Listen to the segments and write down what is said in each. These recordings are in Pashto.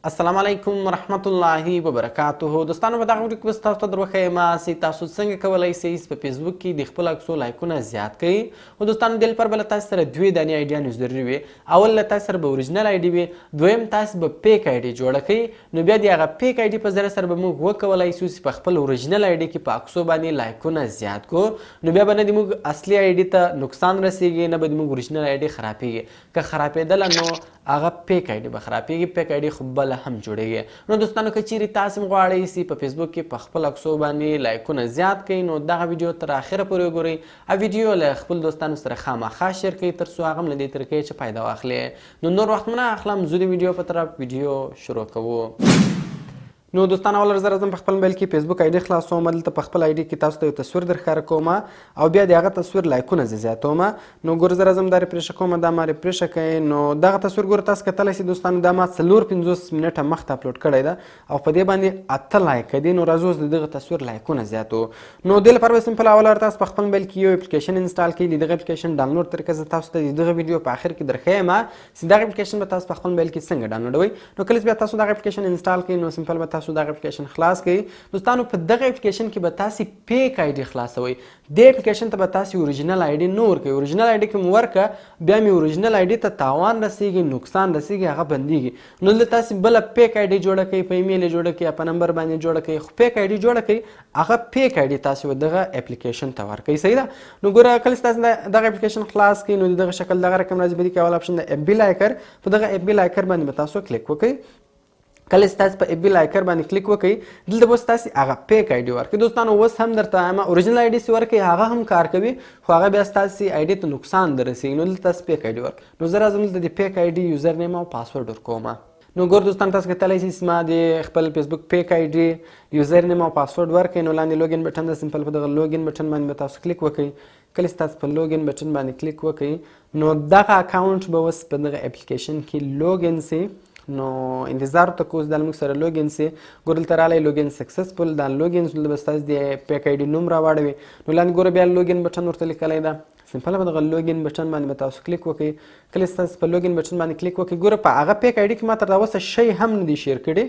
السلام علیکم ورحمت الله وبرکاته. دوستانو په دغه ویډیو کې به تاسو ته دروښیم چې تاسو څنګه کولی شئ په فیسبوک کې د خپلو عکسو لایکونه زیات کړئ. خو دوستانو دې لپاره به له تاسو سره دوې دانې ایډیانې ضروري وي. اول له تاسو سره به اوریجنل آی ډي وي، دویم تاسو به پیک آی ډي جوړه کړئ. نو بیا د هغه پیک آی ډي په ذریعه سره به موږ وکولی شو چې په خپل اوریجنل آی ډي کې په عکسو باندې لایکونه زیات کړو. نو بیا به نه د موږ اصلي آی ډي ته نقصان رسیږي، نه به د موږ اوریجنل آی ډي خرابیږي. که خرابېدله نو هغه پیک آی ډي به خرابیږي، پیک آی ډي خو بله هم جوړیږي. نو دوستانو که چیرې تاسو هم غواړئ چې په فیسبوک کې په خپل عکسو باندې لایکونه زیات کړئ، نو دغه ویډیو تر اخره پورې وګورئ او ویډیو له خپل دوستانو سره خامخا شیر کړئ تر څو هغه هم له دې طریقې چې فایده واخلي. نو نور وخت مه اخلم، زه د ویډیو په طرف ویډیو شروع کوو. نو دوستانو اول زه راځم په خپل موبایل کې فیسبوک آی ډي خلاصوم. دلته په خپل آی ډي کې تاسو ته یو تصویر درښکاره کوم او بیا د هغه تصویر لایکونه زه زیاتوم. نو ګوره زه راځم دا ریفریشه کوم، دا ما ریفریشه کوي. نو دغه تصویر ګوره تاسو کتلی شئ دوستانو، دا ما 4-50 منټه مخته اپلوډ کړی ده او په دې باندې 8 لایکه دي. نو راځو اوس د دغه تصویر لایکونه زیاتو. نو دې لپاره به سمپل اول تاسو په خپل موبایل کې یو اپلیکیشن انسټال کړئ. د دغه اپلیکیشن ډاونلوډ طریقه زه تاسو ته د دغه ویډیو په اخر کې درښیم چې دغه اپلیکیشن به تاسو په خپل موبایل کې څنګه ډاونلوډوئ. نو کله چې بیا تاسو دغه اپلیکیشن انسټال کړئ نو سمپل به تاسو دغه اپلیکیشن خلاص کړئ. دوستانو په دغه اپلیکیشن کې به تاسو پیک آی ډي خلاصوئ. دې اپلیکیشن ته به تاسو اوریجنل آی ډي نه ورکوئ. اوریجنل آی ډي کې مو ورکړه بیا مې اوریجنل آی ډي ته تاوان رسیږي، نقصان رسیږي، هغه بندیږي. نو دلته تاسو بله پیک آی ډي جوړه کړئ، په ایمیل یې جوړه کړئ یا په نمبر باندې جوړه کړئ. خو پیک آی ډي جوړه کړئ، هغه پیک آی ډي تاسو دغه اپلیکیشن ته ورکړئ. صحیح ده؟ نو ګوره کله چې تاسو دغه اپلیکیشن خلاص کړئ نو دغه شکل دغه رقم راځي. په دې کې اول اپشن د اف بي لایکر، په دغه اف بي لایکر باندې به تاسو کلیک وکړئ. کله چې تاسو په اف بي لایکر باندې کلیک وکړئ دلته به اوس تاسو هغه پیک آی ډي ورکړئ. دوستانو اوس هم درته وایم اوریجنل آی ډي چې ورکړئ هغه هم کار کوي، خو هغه بیا ستاسو آی ډي ته نقصان در رسوي. نو دلته تاسو پیک آی ډي ورکړئ. نو زه راځم دلته د پیک آی ډي یوزر نیم او پاسورډ ورکوم. نو ګور دوستان تاسو کتلی شئ چې ما د خپل فیسبوک پیک آی ډي یوزر نیم او پاسورډ ورکړئ. نو لاندې لوګین بټن ده، سمپل په دغه لوګین بټن باندې به تاسو کلیک وکړئ. کله چې تاسو په لوګین بټن باندې کلیک وکړئ نو دغه اکاونټ به اوس په دغه اپلیکیشن کې لوګین سي. نو انتظار ته کوز د موږ سره لوګین سي. ګور دلته رالی لوګین سکسسفل، دا لوګین به ستاسو د پیک آی ډي نوم راواړوي. نو لاندې ګوره بیا لوګین بټن ورته لیکلی ده، سمپل به دغه لوګین بټن باندې به تاسو کلیک وکړئ. کله چې تاسو په لوګین بټن باندې کلیک وکړئ ګوره په هغه پیک آی ډي کې ما تر اوسه شی هم نه دی شیر کړی.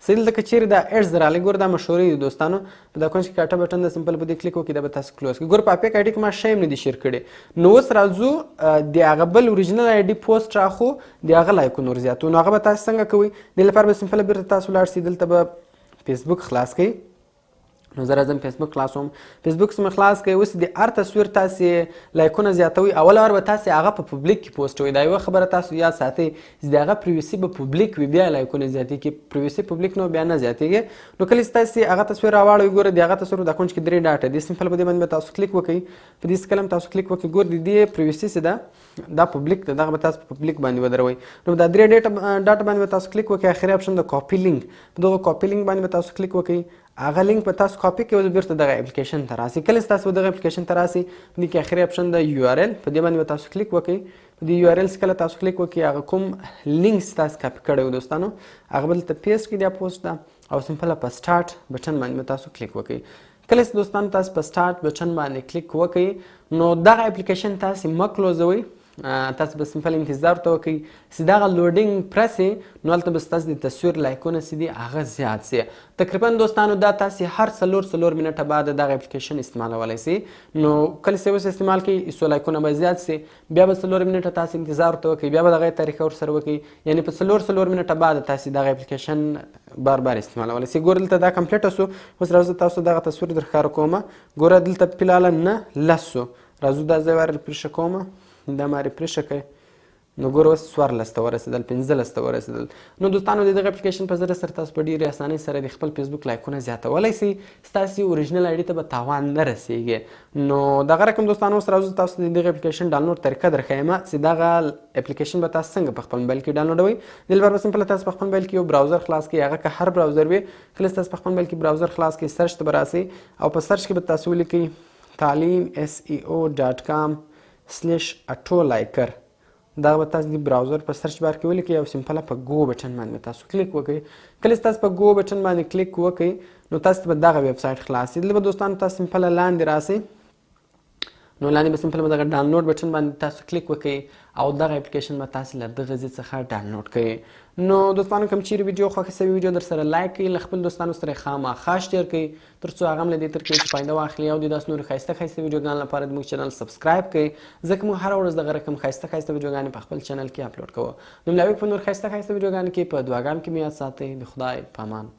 صحیح دلته که چیرې دا ایډز رالی ګوره دا مشهورې دي دوستانو، په دا کونج کې کاټه بټن ده، سمپل په دې کلیک وکړئ دا به تاسو کلوز کړئ. ګوره په پیک آی ډي کې ما شی هم نه دی شیر کړی. نو اوس راځو د هغه بل اوریجنل آی ډي پوسټ راخو د هغه لایکونه ورزیاتو. نو هغه به تاسو څنګه کوئ؟ دې لپاره به سمپل بیرته تاسو ولاړ شئ، دلته به فیسبوک خلاص کړئ. نو زه راځم فیسبوک خلاصوم. فیسبوک چې مې خلاص کړئ اوس د هر تصویر تاسې لایکونه زیاتوئ. اول وار به تاسې هغه په پبلیک کې پوسټوئ. دا یوه خبره تاسو یاد ساتئ چې د هغه پریویسي به پبلیک وي، بیا لایکونه زیاتېږي. پریویسي پبلیک نو بیا نه زیاتېږي. نو کله چې تاسې هغه تصویر راواړئ ګوره د هغه تصویر دا کونج کې 3 ډاټه دي، سمپل په دې باندې به تاسو کلیک وکړئ. په دې سکل هم تاسو کلیک وکړئ. ګوره د دې پریویسي چې ده دا پبلیک ده، دغه به تاسو په پبلیک باندې ودروئ. نو دا 3 ډاټه باندې به تاسو کلیک وکړئ. اخري اپشن د کاپي لینک، په دغه کاپي لینک باندې به تاسو کلیک وکړئ. هغه لینک په تاسو کاپي کړئ، اوس بیرته دغه اپلیکیشن ته راسئ. کله چې تاسو دغه اپلیکیشن ته راسئ په دې کې اخري اپشن د یو آر ایل، په دې باندې به تاسو کلیک وکړئ. په دې یو آر ایل کله تاسو کلیک وکړئ هغه کوم لینک چې تاسو کاپي کړی و دوستانو هغه به دلته پیسټ کړئ دا پوسټ ده او سمپل په سټارټ بټن باندې به تاسو کلیک وکړئ. کله چې دوستانو تاسو په سټارټ بټن باندې کلیک وکړئ نو دغه اپلیکیشن تاسو مه کلوزوئ. تاسو به سمپل انتظار ته وکړئ چې دغه لوډینګ پرس نو هلته به ستاسو د تصویر لایکونه چې دي هغه زیات سي. تقریبا دوستانو دا تاسو هر 4 منټه بعد دغه اپلیکیشن استعمالولی سئ. نو کله چې اوس استعمال کړئ څو لایکونه به زیات سي، بیا به 4 منټه تاسو انتظار ته وکړئ، بیا به دغه طریقه ورسره وکړئ. یعنې په 4 منټه بعد تاسو دغه اپلیکیشن بار استعمالولی سئ. ګوره دلته دا کمپلیټه سو. اوس راځو تاسو دغه تصویر درښکاره کومه. ګوره دلته فلحاله نه 10 سو. راځو دا ځای ور ریفریشه کومه، دا ما ریفریشه کړئ. نو ګوره اوس 14 ته ورسېدل، 15 ته ورسېدل. نو دوستانو د دغه اپلیکیشن په ذریعه سره تاسو په ډېرې اسانۍ سره د خپل فیسبوک لایکونه زیاتولی سئ. ستاسو اوریجنل آی ډي ته به تاوان نه رسیږي. نو دغه رقم دوستانو اوس راځو تاسو د دغه اپلیکیشن ډاونلوډ طریقه درښیم چې دغه اپلیکیشن به تاسو څنګه په خپل موبایل کې ډاونلوډوئ. دې لپاره به سمپل تاسو په خپل موبایل کې یو براوزر خلاص کړئ، هغه که هر براوزر وي. کله چې تاسو په خپل موبایل کې براوزر خلاص کړئ سرچ ته به راسئ او په سرچ کې به تاسو ولیکئ talim.seo.com/autoliker. دا به تاسو د براوزر په سرچ بار کې ولیکئ او سمپل په گو بټن باندې تاسو کلیک وکړئ. کله چې تاسو په گو بټن باندې کلیک وکړئ نو تاسو به دغه ویب سایټ خلاص شي. دلته به دوستانو تاسو سمپل لاندې راسئ نو لاندې به سمپل دغه ډاونلوډ بټن باندې تاسو کلیک وکړئ او دغه اپلیکیشن به تاسو له دغه ځای څخه ډاونلوډ کړئ. نو دوستانو کوم چیرې ویډیو خوښه سوي ویډیو در سره لایک کړئ، له خپل دوستانو سره خامخا شیر کړئ تر څو هغه هم له دې ترکیب څخه فایده واخلي او د داسې نورو ښایسته ښایسته ویډیوګانو لپاره زموږ چینل سبسکرایب کړئ ځکه موږ هره ورځ دغه رقم ښایسته ښایسته ویډیوګانې په خپل چینل کې اپلوډ کوو. نو ملاوي په نور ښایسته ښایسته ویډیوګانو کې په دعاګانو کې مې یاد ساتئ. د خدای په امان.